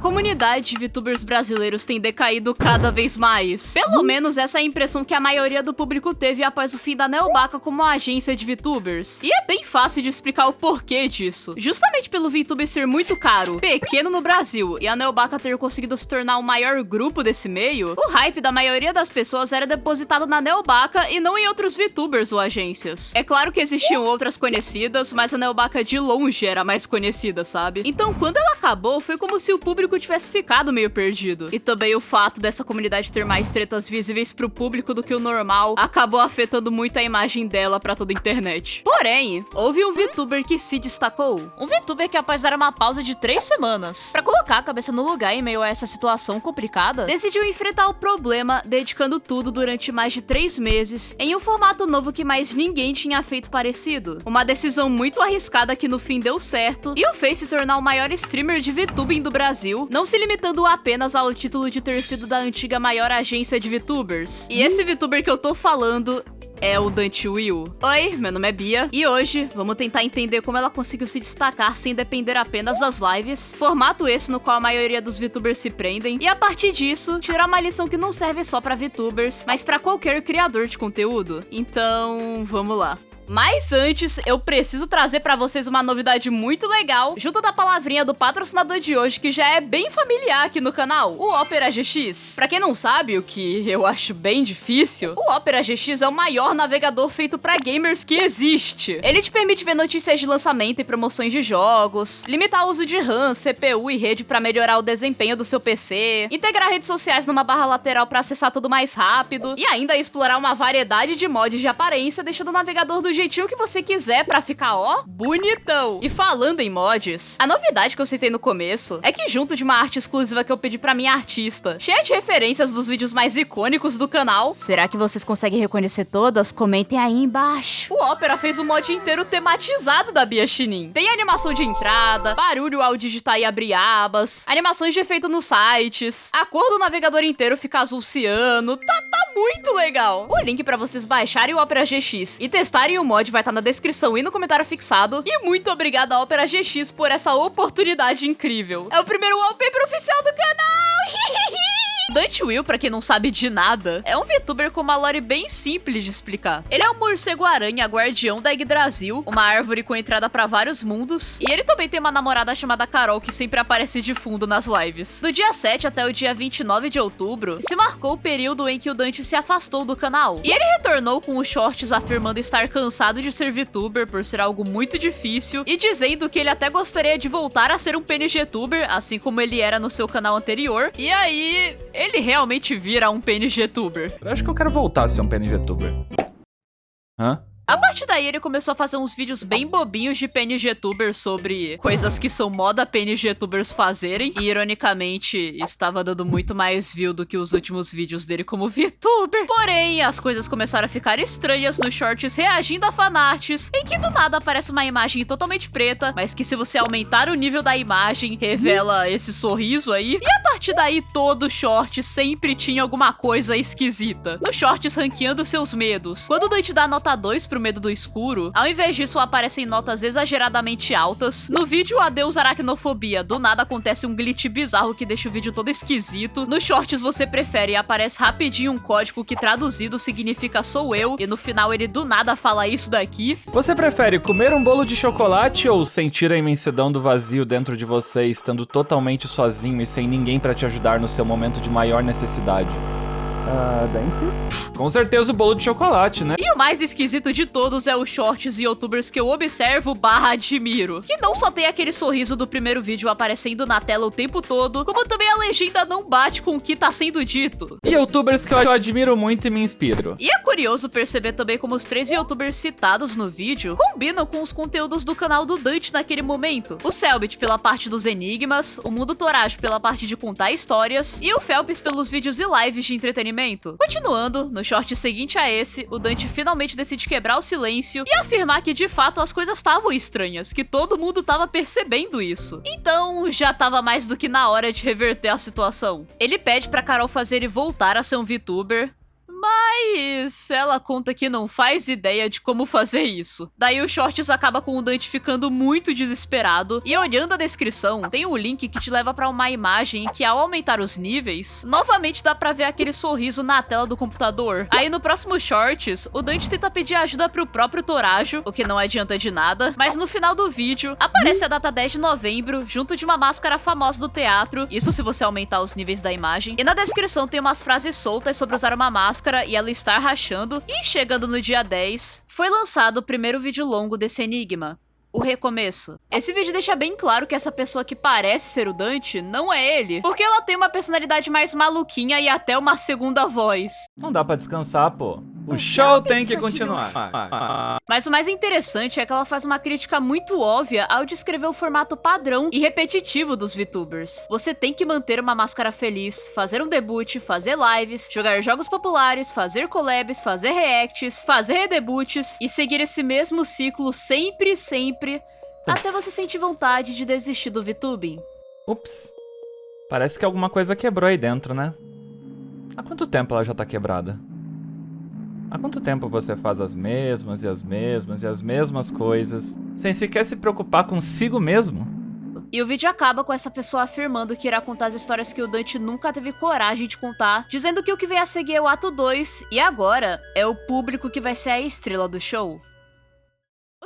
comunidade de VTubers brasileiros tem decaído cada vez mais. Pelo menos essa é a impressão que a maioria do público teve após o fim da Neobaca como agência de VTubers. E é bem fácil de explicar o porquê disso. Justamente pelo VTuber ser muito caro, pequeno no Brasil, e a Neobaca ter conseguido se tornar o maior grupo desse meio, o hype da maioria das pessoas era depositado na Neobaca e não em outros VTubers ou agências. É claro que existiam outras conhecidas, mas a Neobaca de longe era mais conhecida, sabe? Então quando ela acabou, foi como se o público tivesse ficado meio perdido. E também o fato dessa comunidade ter mais tretas visíveis pro público do que o normal acabou afetando muito a imagem dela pra toda a internet. Porém, houve um VTuber que se destacou. Um VTuber que, após dar uma pausa de 3 semanas pra colocar a cabeça no lugar em meio a essa situação complicada, decidiu enfrentar o problema dedicando tudo durante mais de 3 meses em um formato novo que mais ninguém tinha feito parecido. Uma decisão muito arriscada que no fim deu certo e o fez se tornar o maior streamer de VTubing do Brasil, não se limitando apenas ao título de ter sido da antiga maior agência de VTubers. E esse VTuber que eu tô falando é o Dante Will. Oi, meu nome é Bia e hoje vamos tentar entender como ela conseguiu se destacar sem depender apenas das lives, formato esse no qual a maioria dos VTubers se prendem, e a partir disso, tirar uma lição que não serve só pra VTubers, mas pra qualquer criador de conteúdo. Então, vamos lá. Mas antes, eu preciso trazer pra vocês uma novidade muito legal, junto da palavrinha do patrocinador de hoje, que já é bem familiar aqui no canal, o Opera GX. Pra quem não sabe, o que eu acho bem difícil, o Opera GX é o maior navegador feito pra gamers que existe. Ele te permite ver notícias de lançamento e promoções de jogos, limitar o uso de RAM, CPU e rede pra melhorar o desempenho do seu PC, integrar redes sociais numa barra lateral pra acessar tudo mais rápido, e ainda explorar uma variedade de mods de aparência, deixando o navegador do jeitinho que você quiser pra ficar, ó, bonitão. E falando em mods, a novidade que eu citei no começo é que junto de uma arte exclusiva que eu pedi pra minha artista, cheia de referências dos vídeos mais icônicos do canal, será que vocês conseguem reconhecer todas? Comentem aí embaixo. O Opera fez um mod inteiro tematizado da Bia Chinin. Tem animação de entrada, barulho ao digitar e abrir abas, animações de efeito nos sites, a cor do navegador inteiro fica azul ciano, tá muito legal. O link pra vocês baixarem o Opera GX e testarem o mod vai estar na descrição e no comentário fixado. E muito obrigada, Opera GX, por essa oportunidade incrível. É o primeiro wallpaper oficial do canal! Dante Will, pra quem não sabe de nada, é um VTuber com uma lore bem simples de explicar. Ele é um morcego-aranha guardião da Yggdrasil, uma árvore com entrada pra vários mundos, e ele também tem uma namorada chamada Carol que sempre aparece de fundo nas lives. Do dia 7 até o dia 29 de outubro, se marcou o período em que o Dante se afastou do canal. E ele retornou com os shorts afirmando estar cansado de ser VTuber por ser algo muito difícil, e dizendo que ele até gostaria de voltar a ser um PNGtuber, assim como ele era no seu canal anterior. E aí, ele realmente vira um PNGtuber. Eu acho que eu quero voltar a ser um PNGtuber. Hã? A partir daí, ele começou a fazer uns vídeos bem bobinhos de PNGtubers sobre coisas que são moda PNGtubers fazerem. E, ironicamente, estava dando muito mais view do que os últimos vídeos dele como VTuber. Porém, as coisas começaram a ficar estranhas nos shorts reagindo a fanarts, em que do nada aparece uma imagem totalmente preta, mas que se você aumentar o nível da imagem, revela esse sorriso aí. E a partir daí, todo short sempre tinha alguma coisa esquisita. Nos shorts ranqueando seus medos. Quando o Dante dá nota 2 pro medo do escuro, ao invés disso aparecem notas exageradamente altas. No vídeo Adeus Aracnofobia, do nada acontece um glitch bizarro que deixa o vídeo todo esquisito. Nos shorts você prefere e aparece rapidinho um código que traduzido significa sou eu, e no final ele do nada fala isso daqui. Você prefere comer um bolo de chocolate ou sentir a imensidão do vazio dentro de você, estando totalmente sozinho e sem ninguém pra te ajudar no seu momento de maior necessidade? Dante? Com certeza o bolo de chocolate, né? E o mais esquisito de todos é os shorts e youtubers que eu observo / admiro. Que não só tem aquele sorriso do primeiro vídeo aparecendo na tela o tempo todo, como também a legenda não bate com o que tá sendo dito. E youtubers que eu admiro muito e me inspiro. E é curioso perceber também como os 3 youtubers citados no vídeo combinam com os conteúdos do canal do Dante naquele momento. O Selbit pela parte dos enigmas, o Mundo Torajo pela parte de contar histórias, e o Felps pelos vídeos e lives de entretenimento. Continuando, no short seguinte a esse, o Dante finalmente decide quebrar o silêncio e afirmar que de fato as coisas estavam estranhas, que todo mundo tava percebendo isso. Então, já tava mais do que na hora de reverter a situação. Ele pede pra Carol fazer ele voltar a ser um VTuber, Mas ela conta que não faz ideia de como fazer isso. Daí o Shorts acaba com o Dante ficando muito desesperado, e olhando a descrição, tem um link que te leva pra uma imagem que, ao aumentar os níveis, novamente dá pra ver aquele sorriso na tela do computador. Aí no próximo Shorts, o Dante tenta pedir ajuda pro próprio Torajo, o que não adianta de nada, mas no final do vídeo, aparece a data 10 de novembro, junto de uma máscara famosa do teatro, isso se você aumentar os níveis da imagem, e na descrição tem umas frases soltas sobre usar uma máscara e ela estar rachando, e chegando no dia 10, foi lançado o primeiro vídeo longo desse enigma. O recomeço. Esse vídeo deixa bem claro que essa pessoa que parece ser o Dante não é ele, porque ela tem uma personalidade mais maluquinha e até uma segunda voz. Não dá pra descansar, pô. O show tem que continuar. Mas o mais interessante é que ela faz uma crítica muito óbvia ao descrever o formato padrão e repetitivo dos VTubers. Você tem que manter uma máscara feliz, fazer um debut, fazer lives, jogar jogos populares, fazer collabs, fazer reacts, fazer redebutes e seguir esse mesmo ciclo sempre, até você sentir vontade de desistir do VTubing. Ups. Parece que alguma coisa quebrou aí dentro, né? Há quanto tempo ela já tá quebrada? Há quanto tempo você faz as mesmas e as mesmas e as mesmas coisas, sem sequer se preocupar consigo mesmo? E o vídeo acaba com essa pessoa afirmando que irá contar as histórias que o Dante nunca teve coragem de contar, dizendo que o que vem a seguir é o ato 2, e agora é o público que vai ser a estrela do show.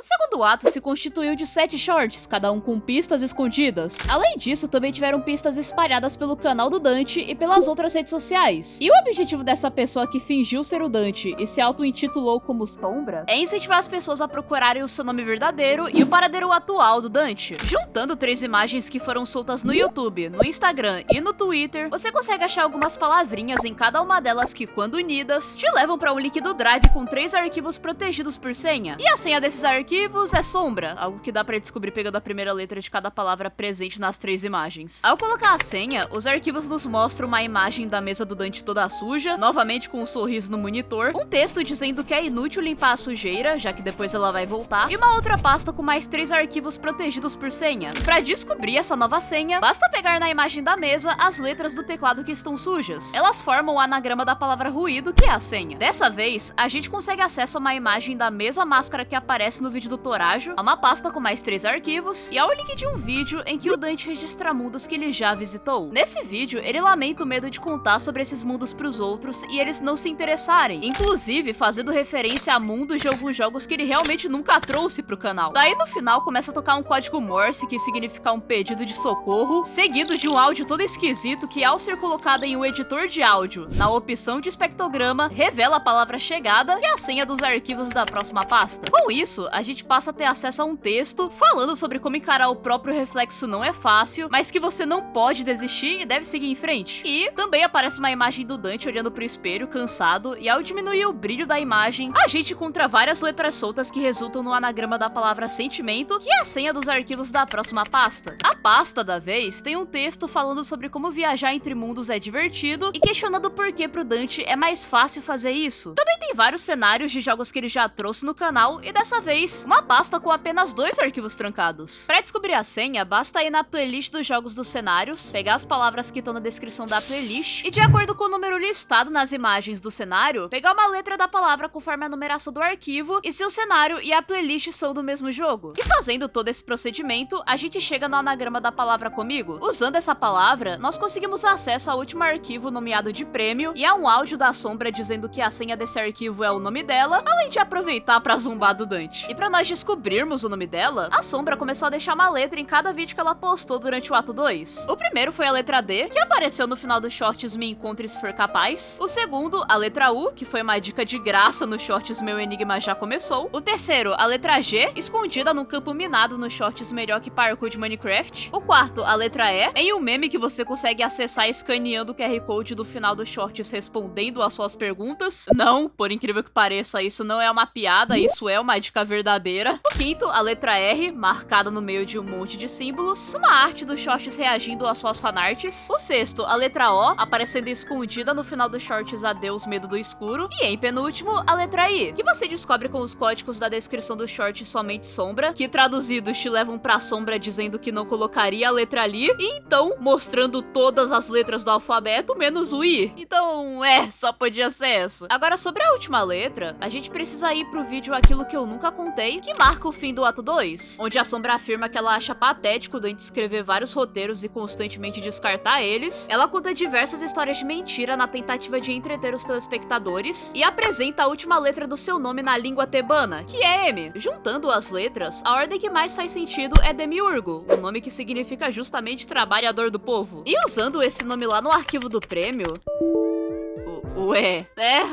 O segundo ato se constituiu de 7 shorts, cada um com pistas escondidas. Além disso, também tiveram pistas espalhadas pelo canal do Dante e pelas outras redes sociais. E o objetivo dessa pessoa que fingiu ser o Dante e se auto-intitulou como Sombra é incentivar as pessoas a procurarem o seu nome verdadeiro e o paradeiro atual do Dante. Juntando 3 imagens que foram soltas no YouTube, no Instagram e no Twitter, você consegue achar algumas palavrinhas em cada uma delas que, quando unidas, te levam para um link do Drive com 3 arquivos protegidos por senha. E a senha desses arquivos é sombra, algo que dá pra descobrir pegando a primeira letra de cada palavra presente nas 3 imagens. Ao colocar a senha, os arquivos nos mostram uma imagem da mesa do Dante toda suja, novamente com um sorriso no monitor, um texto dizendo que é inútil limpar a sujeira, já que depois ela vai voltar, e uma outra pasta com mais 3 arquivos protegidos por senha. Pra descobrir essa nova senha, basta pegar na imagem da mesa as letras do teclado que estão sujas. Elas formam o anagrama da palavra ruído, que é a senha. Dessa vez, a gente consegue acesso a uma imagem da mesma máscara que aparece no vídeo do Torajo, a uma pasta com mais 3 arquivos e ao link de um vídeo em que o Dante registra mundos que ele já visitou. Nesse vídeo, ele lamenta o medo de contar sobre esses mundos pros outros e eles não se interessarem, inclusive fazendo referência a mundos de alguns jogos que ele realmente nunca trouxe pro canal. Daí no final começa a tocar um código Morse que significa um pedido de socorro, seguido de um áudio todo esquisito que, ao ser colocado em um editor de áudio, na opção de espectrograma, revela a palavra chegada e a senha dos arquivos da próxima pasta. Com isso, a gente passa a ter acesso a um texto falando sobre como encarar o próprio reflexo não é fácil, mas que você não pode desistir e deve seguir em frente. E também aparece uma imagem do Dante olhando pro espelho, cansado, e ao diminuir o brilho da imagem, a gente encontra várias letras soltas que resultam no anagrama da palavra sentimento, que é a senha dos arquivos da próxima pasta. A pasta da vez tem um texto falando sobre como viajar entre mundos é divertido e questionando por que pro Dante é mais fácil fazer isso. Também tem vários cenários de jogos que ele já trouxe no canal e dessa vez uma pasta com apenas 2 arquivos trancados. Para descobrir a senha, basta ir na playlist dos jogos dos cenários, pegar as palavras que estão na descrição da playlist e, de acordo com o número listado nas imagens do cenário, pegar uma letra da palavra conforme a numeração do arquivo e se o cenário e a playlist são do mesmo jogo. E fazendo todo esse procedimento, a gente chega no anagrama da palavra comigo. Usando essa palavra, nós conseguimos acesso ao último arquivo nomeado de prêmio e a um áudio da Sombra dizendo que a senha desse arquivo é o nome dela, além de aproveitar pra zombar do Dante. E pra nós descobrirmos o nome dela, a Sombra começou a deixar uma letra em cada vídeo que ela postou durante o ato 2. O primeiro foi a letra D, que apareceu no final dos shorts Me Encontre Se For Capaz. O segundo, a letra U, que foi uma dica de graça no shorts Meu Enigma Já Começou. O terceiro, a letra G, escondida num campo minado no shorts Melhor Que Parkour de Minecraft. O quarto, a letra E, em um meme que você consegue acessar escaneando o QR Code do final dos shorts respondendo às suas perguntas. Não, por incrível que pareça, isso não é uma piada, isso é uma dica verdadeira. verdadeira. O quinto, a letra R, marcada no meio de um monte de símbolos. Uma arte dos shorts reagindo às suas fanarts. O sexto, a letra O, aparecendo escondida no final dos shorts Adeus Medo do Escuro. E em penúltimo, a letra I, que você descobre com os códigos da descrição do short Somente Sombra, que traduzidos te levam pra sombra dizendo que não colocaria a letra ali, e então mostrando todas as letras do alfabeto menos o I. Então, só podia ser essa. Agora, sobre a última letra, a gente precisa ir pro vídeo Aquilo Que Eu Nunca Contei, que marca o fim do ato 2, onde a sombra afirma que ela acha patético Dante escrever vários roteiros e constantemente descartar eles. Ela conta diversas histórias de mentira na tentativa de entreter os telespectadores e apresenta a última letra do seu nome na língua tebana, que é M. Juntando as letras, a ordem que mais faz sentido é Demiurgo, um nome que significa justamente trabalhador do povo. E usando esse nome lá no arquivo do prêmio...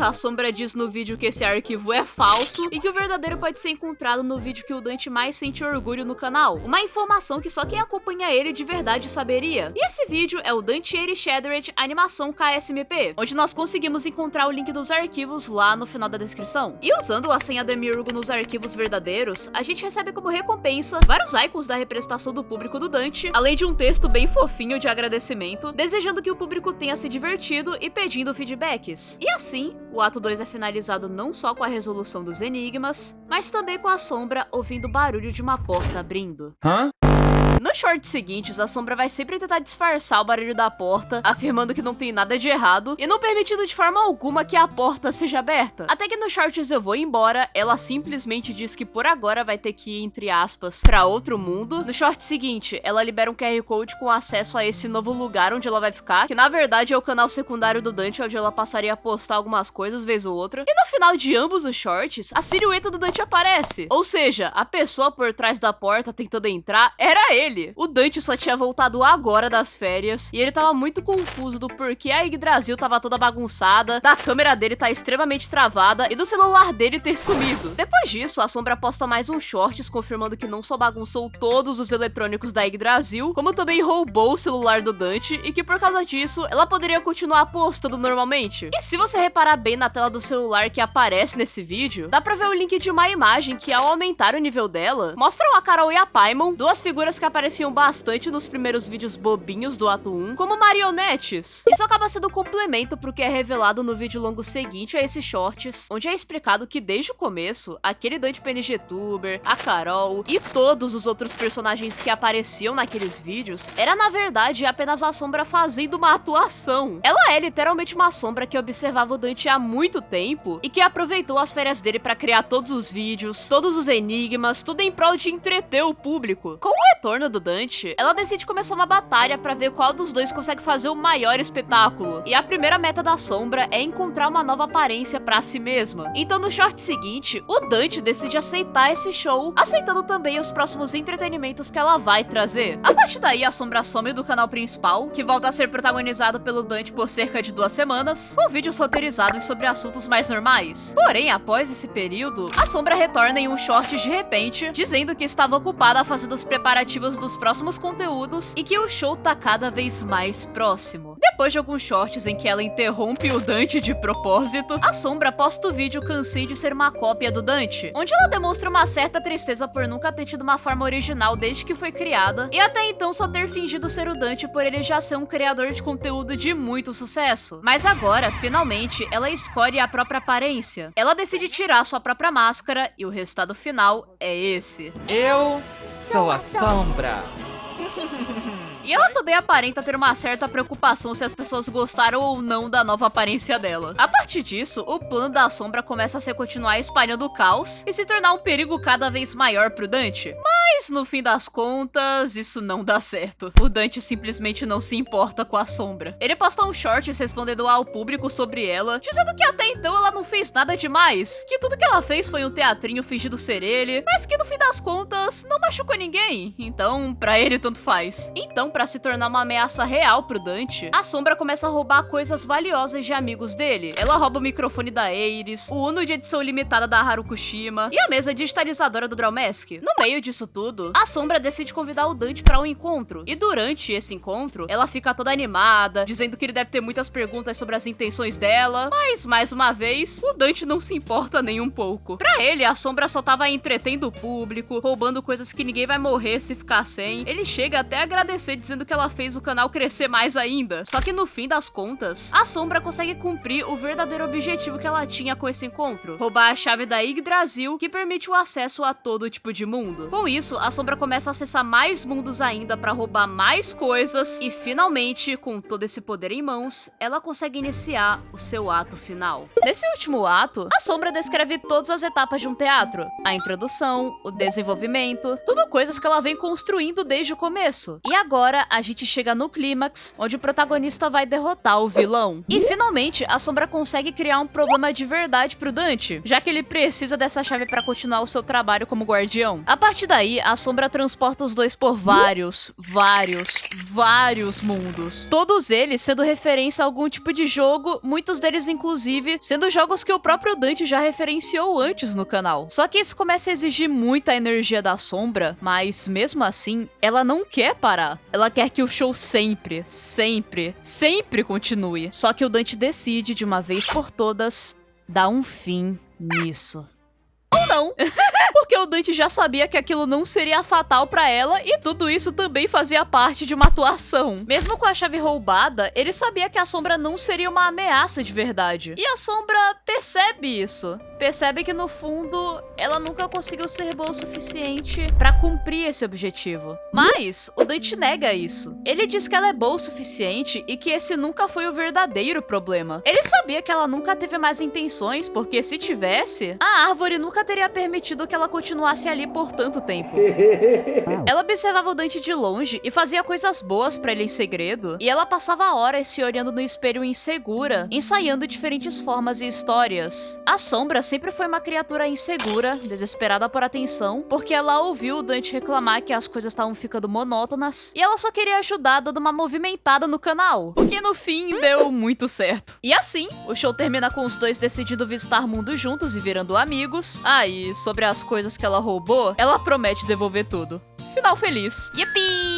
a sombra diz no vídeo que esse arquivo é falso e que o verdadeiro pode ser encontrado no vídeo que o Dante mais sente orgulho no canal. Uma informação que só quem acompanha ele de verdade saberia. E esse vídeo é o Dante Eri Sheddereth Animação KSMP, onde nós conseguimos encontrar o link dos arquivos lá no final da descrição. E usando a senha Demiurgo nos arquivos verdadeiros, a gente recebe como recompensa vários icons da representação do público do Dante, além de um texto bem fofinho de agradecimento, desejando que o público tenha se divertido e pedindo feedbacks. E assim, o ato 2 é finalizado não só com a resolução dos enigmas, mas também com a sombra ouvindo o barulho de uma porta abrindo. Nos shorts seguintes, a sombra vai sempre tentar disfarçar o barulho da porta, afirmando que não tem nada de errado e não permitindo de forma alguma que a porta seja aberta. Até que nos shorts Eu Vou Embora, ela simplesmente diz que por agora vai ter que ir, entre aspas, pra outro mundo. No short seguinte, ela libera um QR Code com acesso a esse novo lugar onde ela vai ficar, que na verdade é o canal secundário do Dante, onde ela passaria a postar algumas coisas vez ou outra. E no final de ambos os shorts, a silhueta do Dante aparece. Ou seja, a pessoa por trás da porta tentando entrar era ele. O Dante só tinha voltado agora das férias e ele tava muito confuso do porquê a Yggdrasil tava toda bagunçada, da câmera dele tá extremamente travada e do celular dele ter sumido. Depois disso, a sombra posta mais um shorts confirmando que não só bagunçou todos os eletrônicos da Yggdrasil, como também roubou o celular do Dante e que por causa disso, ela poderia continuar postando normalmente. E se você reparar bem na tela do celular que aparece nesse vídeo, dá pra ver o link de uma imagem que ao aumentar o nível dela, mostram a Carol e a Paimon, duas figuras que apareciam bastante nos primeiros vídeos bobinhos do ato 1, como marionetes. Isso acaba sendo complemento pro que é revelado no vídeo longo seguinte a esses shorts, onde é explicado que desde o começo, aquele Dante PNGtuber, a Carol e todos os outros personagens que apareciam naqueles vídeos, era na verdade apenas a sombra fazendo uma atuação. Ela é literalmente uma sombra que observava o Dante há muito tempo e que aproveitou as férias dele pra criar todos os vídeos, todos os enigmas, tudo em prol de entreter o público. Com o retorno do Dante, ela decide começar uma batalha pra ver qual dos dois consegue fazer o maior espetáculo. E a primeira meta da sombra é encontrar uma nova aparência pra si mesma. Então no short seguinte, o Dante decide aceitar esse show, aceitando também os próximos entretenimentos que ela vai trazer. A partir daí, a sombra some do canal principal, que volta a ser protagonizado pelo Dante por cerca de 2 semanas, com vídeos roteirizados sobre assuntos mais normais. Porém, após esse período, a sombra retorna em um short de repente, dizendo que estava ocupada fazendo os preparativos dos próximos conteúdos e que o show tá cada vez mais próximo. Depois de alguns shorts em que ela interrompe o Dante de propósito, a sombra posta o vídeo Cansei de Ser Uma Cópia do Dante, onde ela demonstra uma certa tristeza por nunca ter tido uma forma original desde que foi criada, e até então só ter fingido ser o Dante por ele já ser um criador de conteúdo de muito sucesso. Mas agora, finalmente, ela escolhe a própria aparência. Ela decide tirar sua própria máscara e o resultado final é esse. Eu sou a sombra. E ela também aparenta ter uma certa preocupação se as pessoas gostaram ou não da nova aparência dela. A partir disso, o plano da sombra começa a ser continuar espalhando o caos e se tornar um perigo cada vez maior pro Dante. Mas, no fim das contas, isso não dá certo. O Dante simplesmente não se importa com a sombra. Ele posta um shorts respondendo ao público sobre ela, dizendo que até então ela não fez nada demais, que tudo que ela fez foi um teatrinho fingindo ser ele, mas que no fim das contas não machucou ninguém, então pra ele tanto faz. Então, pra se tornar uma ameaça real pro Dante, a Sombra começa a roubar coisas valiosas de amigos dele. Ela rouba o microfone da Ares, o Uno de edição limitada da Harukushima e a mesa digitalizadora do Drawmask. No meio disso tudo, a Sombra decide convidar o Dante pra um encontro. E durante esse encontro, ela fica toda animada, dizendo que ele deve ter muitas perguntas sobre as intenções dela. Mas, mais uma vez, o Dante não se importa nem um pouco. Pra ele, a Sombra só tava entretendo o público, roubando coisas que ninguém vai morrer se ficar sem. Ele chega até a agradecer, dizendo que ela fez o canal crescer mais ainda. Só que no fim das contas, a Sombra consegue cumprir o verdadeiro objetivo que ela tinha com esse encontro: roubar a chave da Yggdrasil, que permite o acesso a todo tipo de mundo. Com isso, a Sombra começa a acessar mais mundos ainda pra roubar mais coisas e finalmente, com todo esse poder em mãos, ela consegue iniciar o seu ato final. Nesse último ato, a Sombra descreve todas as etapas de um teatro: a introdução, o desenvolvimento, tudo coisas que ela vem construindo desde o começo. E agora a gente chega no clímax, onde o protagonista vai derrotar o vilão. E finalmente a Sombra consegue criar um problema de verdade pro Dante, já que ele precisa dessa chave pra continuar o seu trabalho como guardião. A partir daí, a Sombra transporta os dois por vários mundos. Todos eles sendo referência a algum tipo de jogo, muitos deles inclusive sendo jogos que o próprio Dante já referenciou antes no canal. Só que isso começa a exigir muita energia da Sombra, mas mesmo assim, ela não quer parar. Ela quer que o show sempre continue. Só que o Dante decide, de uma vez por todas, dar um fim nisso. Ou não, porque o Dante já sabia que aquilo não seria fatal pra ela e tudo isso também fazia parte de uma atuação. Mesmo com a chave roubada, ele sabia que a Sombra não seria uma ameaça de verdade. E a Sombra percebe isso. Percebe que no fundo, ela nunca conseguiu ser boa o suficiente pra cumprir esse objetivo. Mas o Dante nega isso. Ele diz que ela é boa o suficiente e que esse nunca foi o verdadeiro problema. Ele sabia que ela nunca teve mais intenções, porque se tivesse, a árvore nunca teria permitido que ela continuasse ali por tanto tempo. Ela observava o Dante de longe e fazia coisas boas pra ele em segredo, e ela passava horas se olhando no espelho insegura, ensaiando diferentes formas e histórias. A Sombra sempre foi uma criatura insegura, desesperada por atenção, porque ela ouviu o Dante reclamar que as coisas estavam ficando monótonas, e ela só queria ajudar dando uma movimentada no canal, o que no fim deu muito certo. E assim, o show termina com os dois decidindo visitar mundos juntos e virando amigos. E sobre as coisas que ela roubou, ela promete devolver tudo. Final feliz. Yippee!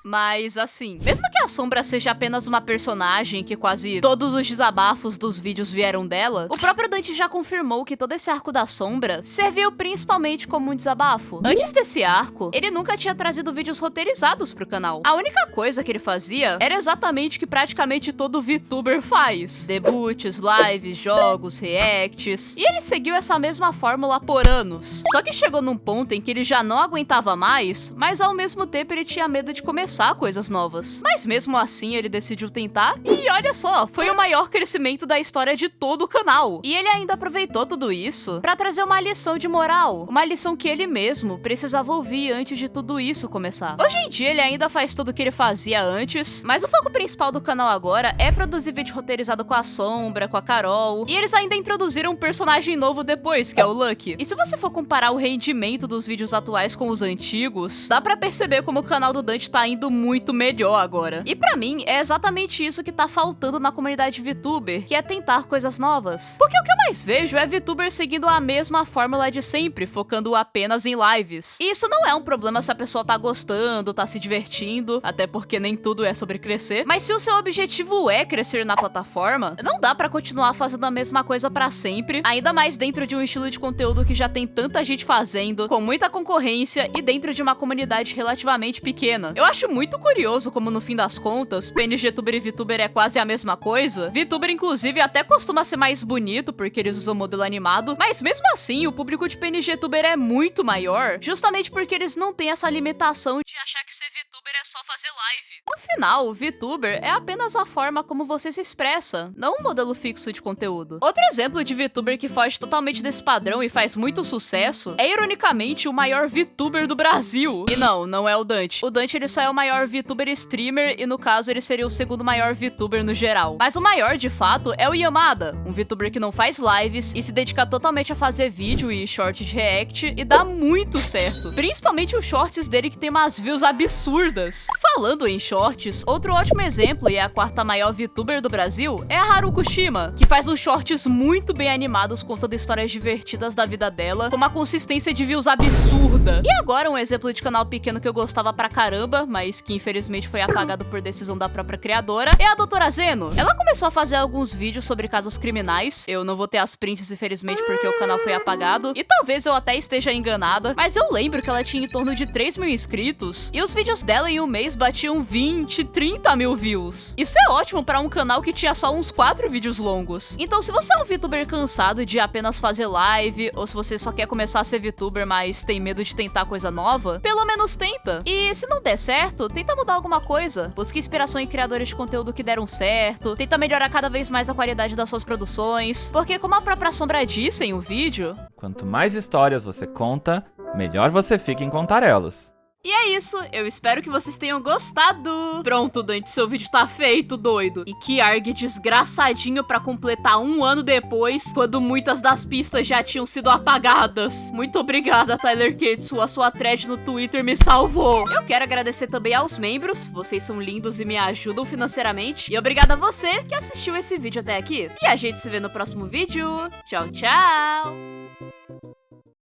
Mas assim, mesmo que a Sombra seja apenas uma personagem que quase todos os desabafos dos vídeos vieram dela, o próprio Dante já confirmou que todo esse arco da Sombra serviu principalmente como um desabafo. Antes desse arco, ele nunca tinha trazido vídeos roteirizados pro canal. A única coisa que ele fazia era exatamente o que praticamente todo VTuber faz: debuts, lives, jogos, reacts. E ele seguiu essa mesma fórmula por anos. Só que chegou num ponto em que ele já não aguentava mais, mas ao mesmo tempo ele tinha medo de começar coisas novas. Mas mesmo assim, ele decidiu tentar e olha só, foi o maior crescimento da história de todo o canal. E ele ainda aproveitou tudo isso pra trazer uma lição de moral, uma lição que ele mesmo precisava ouvir antes de tudo isso começar. Hoje em dia, ele ainda faz tudo o que ele fazia antes, mas o foco principal do canal agora é produzir vídeo roteirizado com a Sombra, com a Carol, e eles ainda introduziram um personagem novo depois, que é o Lucky. E se você for comparar o rendimento dos vídeos atuais com os antigos, dá pra perceber como o canal do Dante tá indo muito melhor agora. E pra mim, é exatamente isso que tá faltando na comunidade VTuber, que é tentar coisas novas. Porque o que eu mais vejo é VTuber seguindo a mesma fórmula de sempre, focando apenas em lives. E isso não é um problema se a pessoa tá gostando, tá se divertindo, até porque nem tudo é sobre crescer. Mas se o seu objetivo é crescer na plataforma, não dá pra continuar fazendo a mesma coisa pra sempre, ainda mais dentro de um estilo de conteúdo que já tem tanta gente fazendo, com muita concorrência e dentro de uma comunidade relativamente pequena. Eu acho muito curioso como no fim das contas, PNGtuber e VTuber é quase a mesma coisa. VTuber inclusive até costuma ser mais bonito porque eles usam modelo animado, mas mesmo assim o público de PNGtuber é muito maior, justamente porque eles não têm essa limitação de achar que ser VTuber é só fazer live. No final, o VTuber é apenas a forma como você se expressa, não um modelo fixo de conteúdo. Outro exemplo de VTuber que foge totalmente desse padrão e faz muito sucesso é ironicamente o maior VTuber do Brasil. E não é o Dante. O Dante ele só é o maior VTuber streamer e no caso ele seria o segundo maior VTuber no geral. Mas o maior de fato é o Yamada, um VTuber que não faz lives e se dedica totalmente a fazer vídeo e shorts de react e dá muito certo. Principalmente os shorts dele que tem umas views absurdas. absurdas. Falando em shorts, outro ótimo exemplo, e é a quarta maior VTuber do Brasil, é a Haruko Shima, que faz uns shorts muito bem animados contando histórias divertidas da vida dela, com uma consistência de views absurda. E agora um exemplo de canal pequeno que eu gostava pra caramba, mas que infelizmente foi apagado por decisão da própria criadora, é a Doutora Zeno. Ela começou a fazer alguns vídeos sobre casos criminais, eu não vou ter as prints infelizmente porque o canal foi apagado, e talvez eu até esteja enganada, mas eu lembro que ela tinha em torno de 3 mil inscritos, e os vídeos dela em um mês batiam 20, 30 mil views. Isso é ótimo pra um canal que tinha só uns 4 vídeos longos. Então se você é um VTuber cansado de apenas fazer live, ou se você só quer começar a ser VTuber, mas tem medo de tentar coisa nova, pelo menos tenta. E se não der certo, tenta mudar alguma coisa. Busque inspiração em criadores de conteúdo que deram certo, tenta melhorar cada vez mais a qualidade das suas produções, porque como a própria Sombra disse em um vídeo... Quanto mais histórias você conta, melhor você fica em contar elas. E é isso, eu espero que vocês tenham gostado. Pronto, Dante, seu vídeo tá feito, doido. E que arg desgraçadinho pra completar um ano depois, quando muitas das pistas já tinham sido apagadas. Muito obrigada, Tyler Ketsu, a sua thread no Twitter me salvou. Eu quero agradecer também aos membros, vocês são lindos e me ajudam financeiramente. E obrigada a você que assistiu esse vídeo até aqui. E a gente se vê no próximo vídeo. Tchau, tchau!